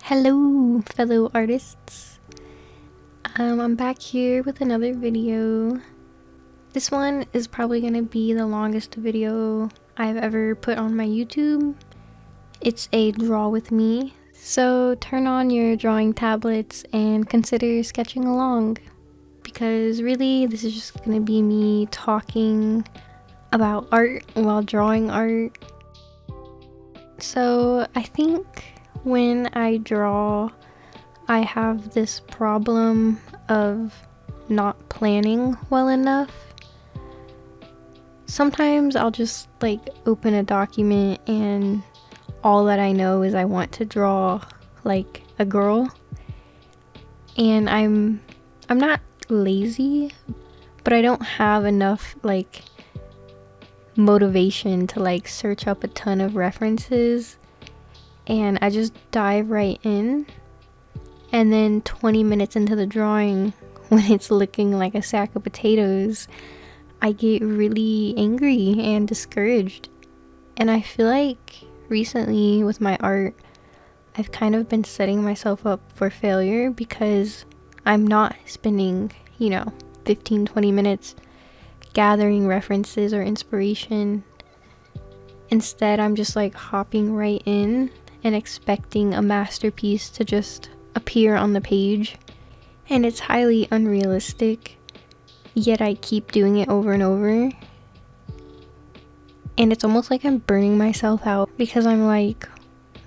Hello, fellow artists. I'm back here with another video. This one is probably gonna be the longest video I've ever put on my YouTube. It's a draw with me, so turn on your drawing tablets and consider sketching along, because really this is just gonna be me talking about art while drawing art. So I think when I draw, I have this problem of not planning well enough. Sometimes I'll just like open a document and all that I know is I want to draw like a girl, and I'm not lazy, but I don't have enough like motivation to like search up a ton of references, and I just dive right in, and then 20 minutes into the drawing, when it's looking like a sack of potatoes, I get really angry and discouraged. And I feel like recently with my art, I've kind of been setting myself up for failure because I'm not spending 15-20 minutes gathering references or inspiration. Instead, I'm just like hopping right in and expecting a masterpiece to just appear on the page, and it's highly unrealistic, yet I keep doing it over and over, and it's almost like I'm burning myself out because I'm like,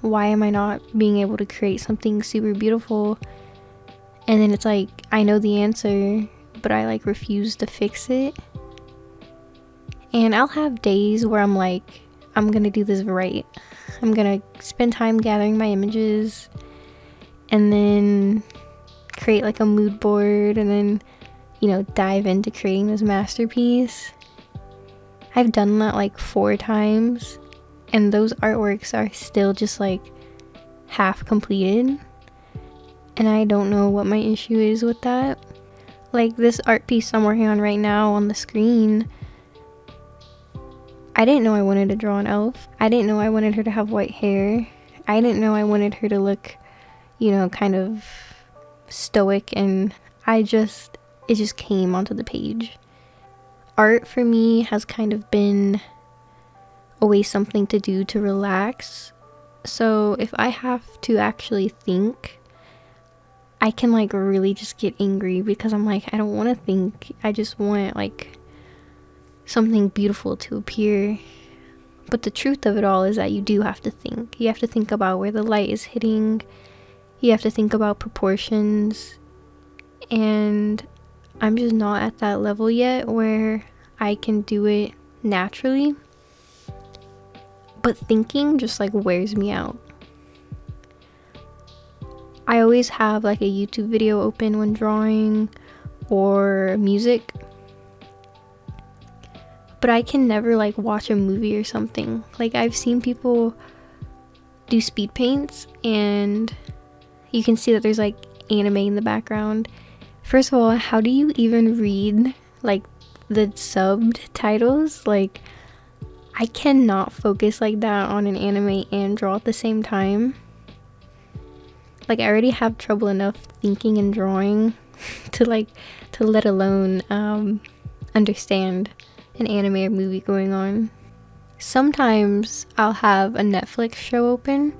why am I not being able to create something super beautiful? And then it's like, I know the answer, but I like refuse to fix it. And I'll have days where I'm like, I'm gonna do this right. I'm gonna spend time gathering my images and then create like a mood board and then, dive into creating this masterpiece. I've done that like 4 times, and those artworks are still just like half completed. And I don't know what my issue is with that. Like this art piece I'm working on right now on the screen, I didn't know I wanted to draw an elf. I didn't know I wanted her to have white hair. I didn't know I wanted her to look, kind of stoic, and it just came onto the page. Art for me has kind of been always something to do to relax. So if I have to actually think, I can like really just get angry because I'm like, I don't want to think. I just want like something beautiful to appear. But the truth of it all is that you do have to think. You have to think about where the light is hitting. You have to think about proportions. And I'm just not at that level yet where I can do it naturally. But thinking just like wears me out. I always have like a YouTube video open when drawing or music, but I can never like watch a movie or something. Like I've seen people do speed paints and you can see that there's like anime in the background. First of all, how do you even read like the subtitles? Like I cannot focus like that on an anime and draw at the same time. Like I already have trouble enough thinking and drawing to let alone understand an anime or movie going on. Sometimes I'll have a Netflix show open,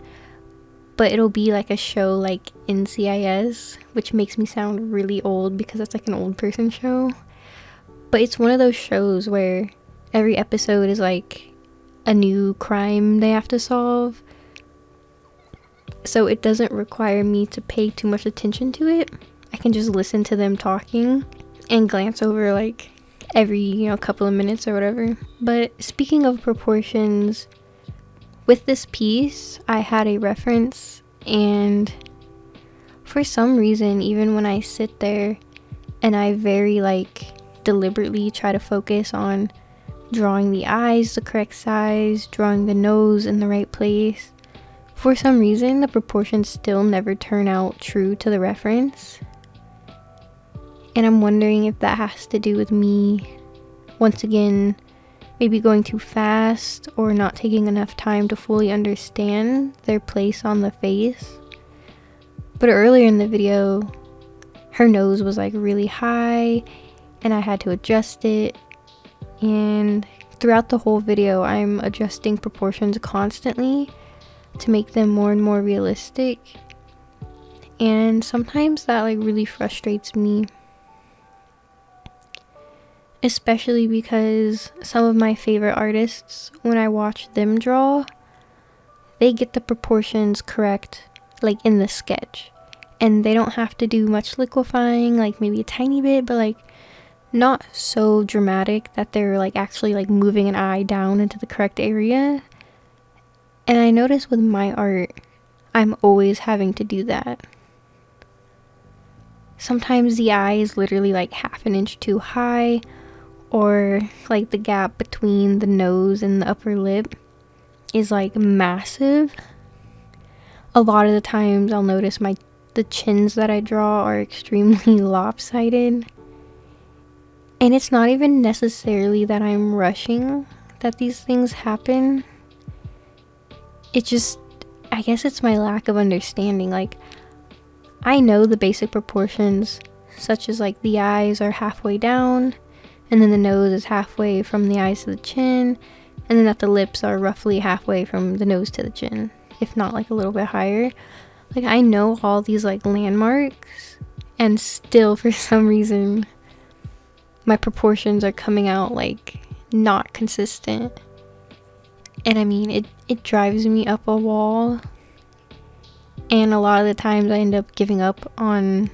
but it'll be like a show like NCIS, which makes me sound really old because that's like an old person show. But it's one of those shows where every episode is like a new crime they have to solve. So it doesn't require me to pay too much attention to it. I can just listen to them talking and glance over like every couple of minutes or whatever. But speaking of proportions, with this piece I had a reference, and for some reason, even when I sit there and I very deliberately try to focus on drawing the eyes the correct size, drawing the nose in the right place, for some reason the proportions still never turn out true to the reference. And I'm wondering if that has to do with me, once again, maybe going too fast or not taking enough time to fully understand their place on the face. But earlier in the video, her nose was like really high and I had to adjust it. And throughout the whole video, I'm adjusting proportions constantly to make them more and more realistic. And sometimes that like really frustrates me, especially because some of my favorite artists, when I watch them draw, they get the proportions correct like in the sketch, and they don't have to do much liquefying, like maybe a tiny bit, but like not so dramatic that they're like actually like moving an eye down into the correct area. And I notice with my art, I'm always having to do that. Sometimes the eye is literally like half an inch too high, or like the gap between the nose and the upper lip is like massive. A lot of the times I'll notice the chins that I draw are extremely lopsided. And it's not even necessarily that I'm rushing that these things happen. It just, I guess it's my lack of understanding. Like, I know the basic proportions, such as like the eyes are halfway down, and then the nose is halfway from the eyes to the chin, and then that the lips are roughly halfway from the nose to the chin, if not like a little bit higher. Like, I know all these like landmarks, and still for some reason my proportions are coming out like not consistent. And I mean, it drives me up a wall. And a lot of the times I end up giving up on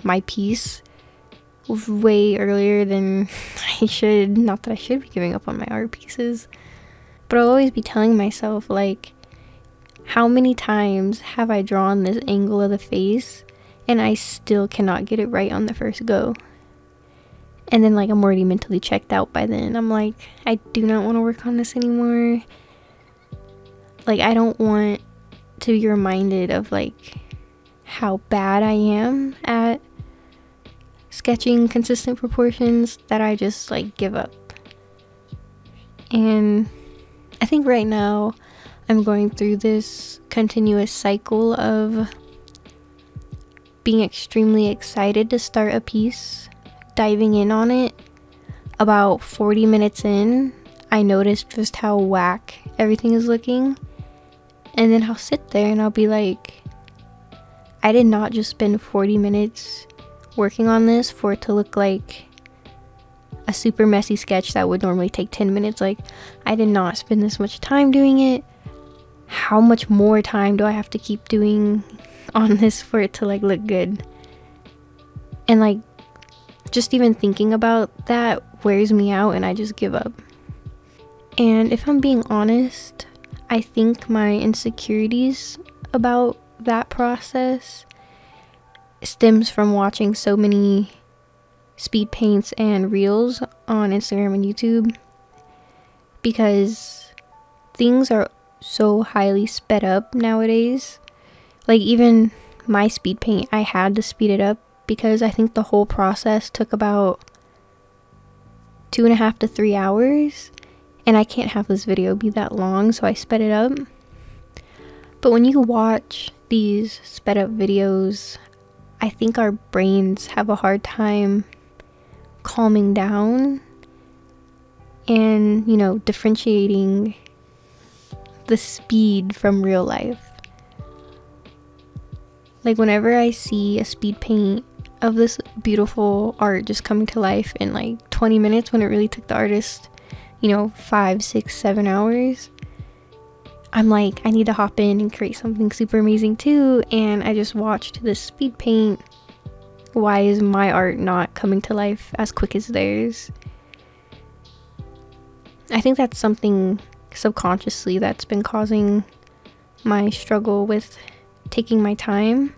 my piece way earlier than I should. Not that I should be giving up on my art pieces, but I'll always be telling myself, like, how many times have I drawn this angle of the face and I still cannot get it right on the first go? And then like I'm already mentally checked out by then. I'm like, I do not want to work on this anymore. Like, I don't want to be reminded of like how bad I am at sketching consistent proportions that I just like give up. And I think right now I'm going through this continuous cycle of being extremely excited to start a piece, diving in on it. About 40 minutes in, I noticed just how whack everything is looking. And then I'll sit there and I'll be like, I did not just spend 40 minutes working on this for it to look like a super messy sketch that would normally take 10 minutes. Like, I did not spend this much time doing it. How much more time do I have to keep doing on this for it to like look good? And like, just even thinking about that wears me out and I just give up. And if I'm being honest, I think my insecurities about that process stems from watching so many speed paints and reels on Instagram and YouTube, because things are so highly sped up nowadays. Like, even my speed paint, I had to speed it up because I think the whole process took about 2.5 to 3 hours, and I can't have this video be that long, so I sped it up. But when you watch these sped up videos, I think our brains have a hard time calming down and, you know, differentiating the speed from real life. Like, whenever I see a speed paint of this beautiful art just coming to life in like 20 minutes when it really took the artist, 5, 6, 7 hours, I'm like, I need to hop in and create something super amazing too. And I just watched this speed paint. Why is my art not coming to life as quick as theirs? I think that's something subconsciously that's been causing my struggle with taking my time.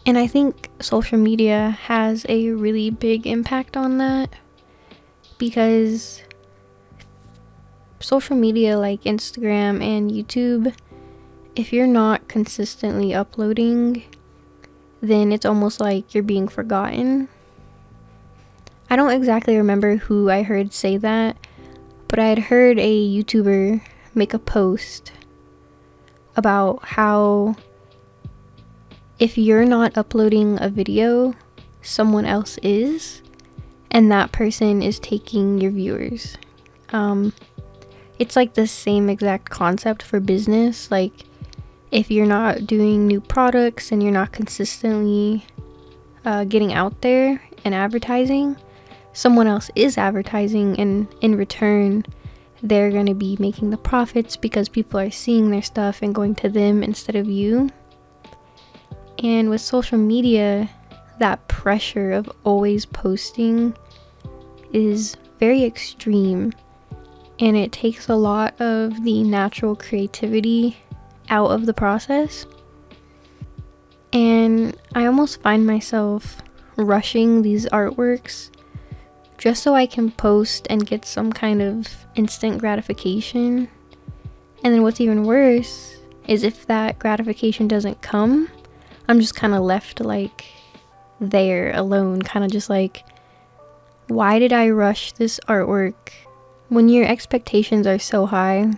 And I think social media has a really big impact on that, because social media like Instagram and YouTube, if you're not consistently uploading, then it's almost like you're being forgotten. I don't exactly remember who I heard say that, but I had heard a YouTuber make a post about how if you're not uploading a video, someone else is, and that person is taking your viewers. It's like the same exact concept for business. Like, if you're not doing new products and you're not consistently getting out there and advertising, someone else is advertising, and in return they're going to be making the profits because people are seeing their stuff and going to them instead of you. And with social media, that pressure of always posting is very extreme, and it takes a lot of the natural creativity out of the process. And I almost find myself rushing these artworks just so I can post and get some kind of instant gratification. And then what's even worse is if that gratification doesn't come, I'm just kind of left like there alone, kind of just like, why did I rush this artwork? When your expectations are so high,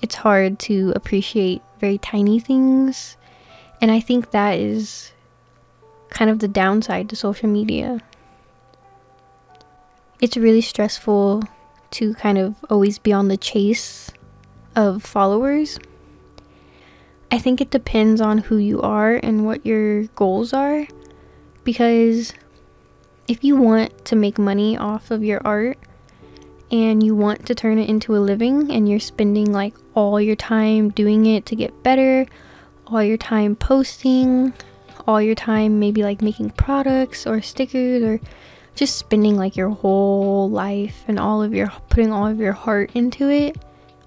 it's hard to appreciate very tiny things. And I think that is kind of the downside to social media. It's really stressful to kind of always be on the chase of followers. I think it depends on who you are and what your goals are, because if you want to make money off of your art and you want to turn it into a living, and you're spending like all your time doing it to get better, all your time posting, all your time maybe like making products or stickers, or just spending like your whole life and putting all of your heart into it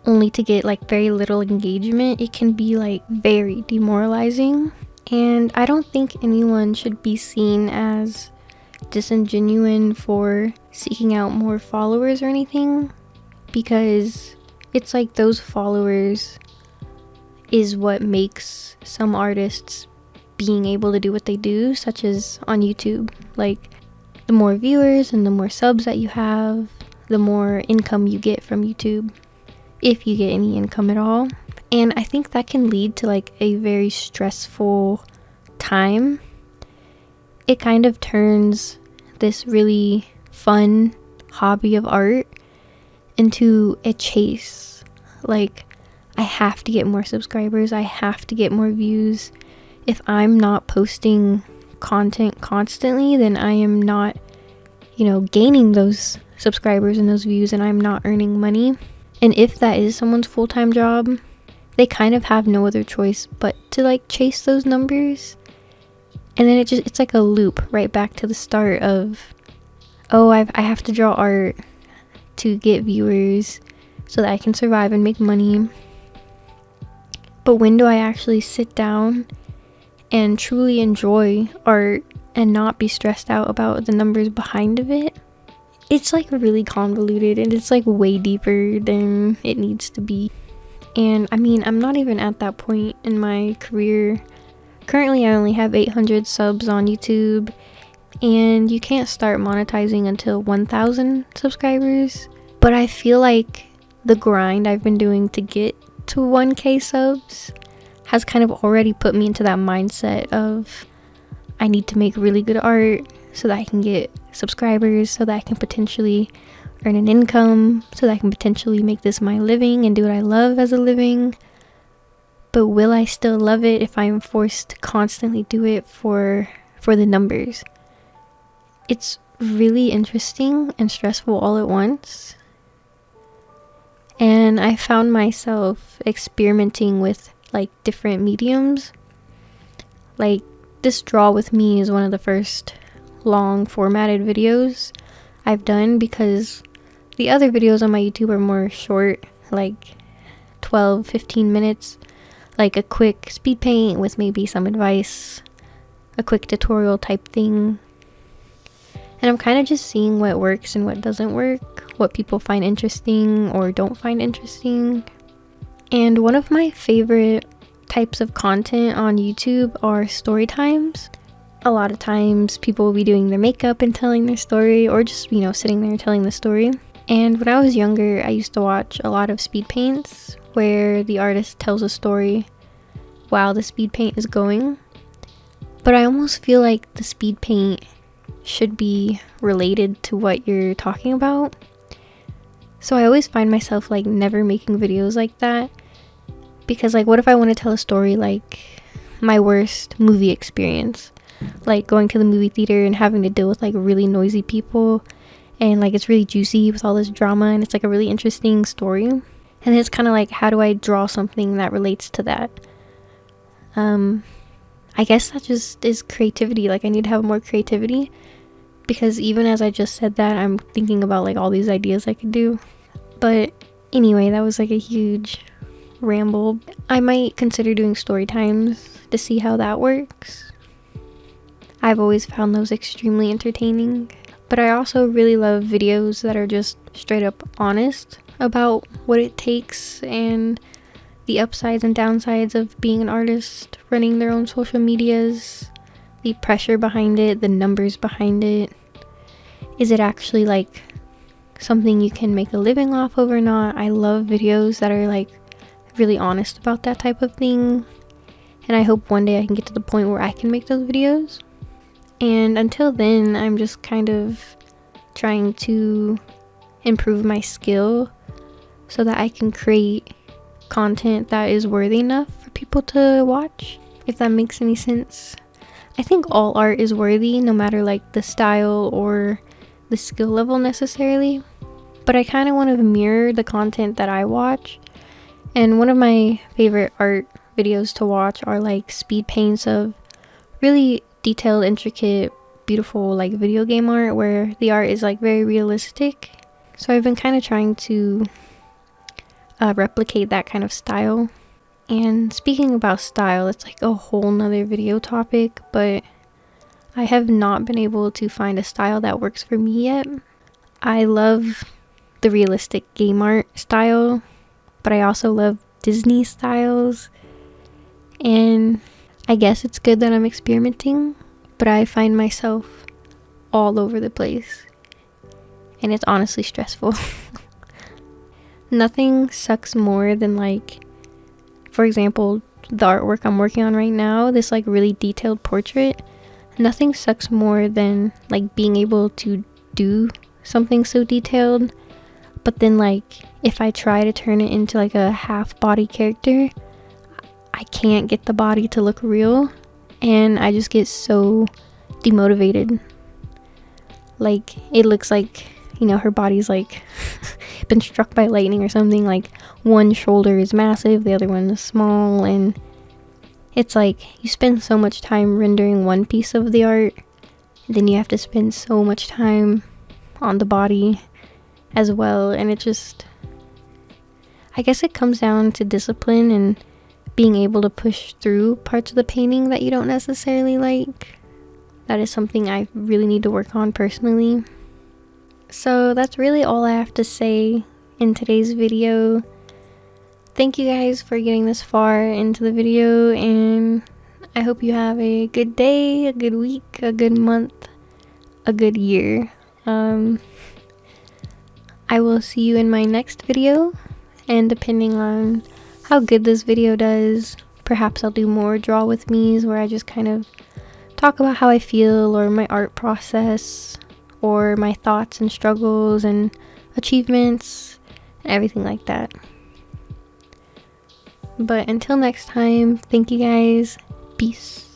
only to get like very little engagement, it can be like very demoralizing. And I don't think anyone should be seen as disingenuous for seeking out more followers or anything, because it's like those followers is what makes some artists being able to do what they do, such as on YouTube. Like, the more viewers and the more subs that you have, the more income you get from YouTube, if you get any income at all. And I think that can lead to like a very stressful time. It kind of turns this really fun hobby of art into a chase. Like, I have to get more subscribers, I have to get more views. If I'm not posting content constantly, then I am not, gaining those subscribers and those views, and I'm not earning money. And if that is someone's full-time job, they kind of have no other choice but to like chase those numbers. And then it's like a loop right back to the start of, I have to draw art to get viewers so that I can survive and make money. But when do I actually sit down and truly enjoy art and not be stressed out about the numbers behind of it? It's like really convoluted, and it's like way deeper than it needs to be. And I mean, I'm not even at that point in my career. Currently, I only have 800 subs on YouTube, and you can't start monetizing until 1,000 subscribers. But I feel like the grind I've been doing to get to 1K subs has kind of already put me into that mindset of, I need to make really good art so that I can get subscribers, so that I can potentially earn an income, so that I can potentially make this my living and do what I love as a living. But will I still love it if I am forced to constantly do it for the numbers? It's really interesting and stressful all at once. And I found myself experimenting with like different mediums. Like, this Draw With Me is one of the first long formatted videos I've done, because the other videos on my YouTube are more short, like 12-15 minutes, like a quick speed paint with maybe some advice, a quick tutorial type thing. And I'm kind of just seeing what works and what doesn't work, what people find interesting or don't find interesting. And one of my favorite types of content on YouTube are story times. A lot of times people will be doing their makeup and telling their story, or just, sitting there telling the story. And when I was younger, I used to watch a lot of speed paints where the artist tells a story while the speed paint is going. But I almost feel like the speed paint should be related to what you're talking about. So I always find myself like never making videos like that, because like, what if I want to tell a story like my worst movie experience, like going to the movie theater and having to deal with like really noisy people, and like it's really juicy with all this drama and it's like a really interesting story, and then it's kind of like, how do I draw something that relates to that? I guess that just is creativity. Like, I need to have more creativity, because even as I just said that, I'm thinking about like all these ideas I could do. But anyway, that was like a huge ramble. I might consider doing story times to see how that works. I've always found those extremely entertaining. But I also really love videos that are just straight up honest about what it takes and the upsides and downsides of being an artist, running their own social medias, the pressure behind it, the numbers behind it. Is it actually like something you can make a living off of or not? I love videos that are like really honest about that type of thing, and I hope one day I can get to the point where I can make those videos. And until then, I'm just kind of trying to improve my skill so that I can create content that is worthy enough for people to watch, if that makes any sense. I think all art is worthy, no matter like the style or the skill level necessarily, but I kind of want to mirror the content that I watch. And one of my favorite art videos to watch are like speed paints of really detailed, intricate, beautiful like video game art where the art is like very realistic. So I've been kind of trying to replicate that kind of style. And speaking about style, it's like a whole nother video topic, but I have not been able to find a style that works for me yet. I love the realistic game art style, but I also love Disney styles, and I guess it's good that I'm experimenting, but I find myself all over the place, and it's honestly stressful. Nothing sucks more than like, for example, the artwork I'm working on right now, this like really detailed portrait. Nothing sucks more than like being able to do something so detailed, but then like if I try to turn it into like a half body character, I can't get the body to look real, and I just get so demotivated. Like, it looks like, her body's like been struck by lightning or something. Like, one shoulder is massive, the other one is small, and it's like you spend so much time rendering one piece of the art, then you have to spend so much time on the body as well, and it just, I guess it comes down to discipline and being able to push through parts of the painting that you don't necessarily like. That is something I really need to work on personally. So that's really all I have to say in today's video. Thank you guys for getting this far into the video, and I hope you have a good day, a good week, a good month, a good year. I will see you in my next video, and depending on how good this video does, perhaps I'll do more draw with me's where I just kind of talk about how I feel, or my art process, or my thoughts and struggles and achievements and everything like that. But until next time, thank you guys. Peace.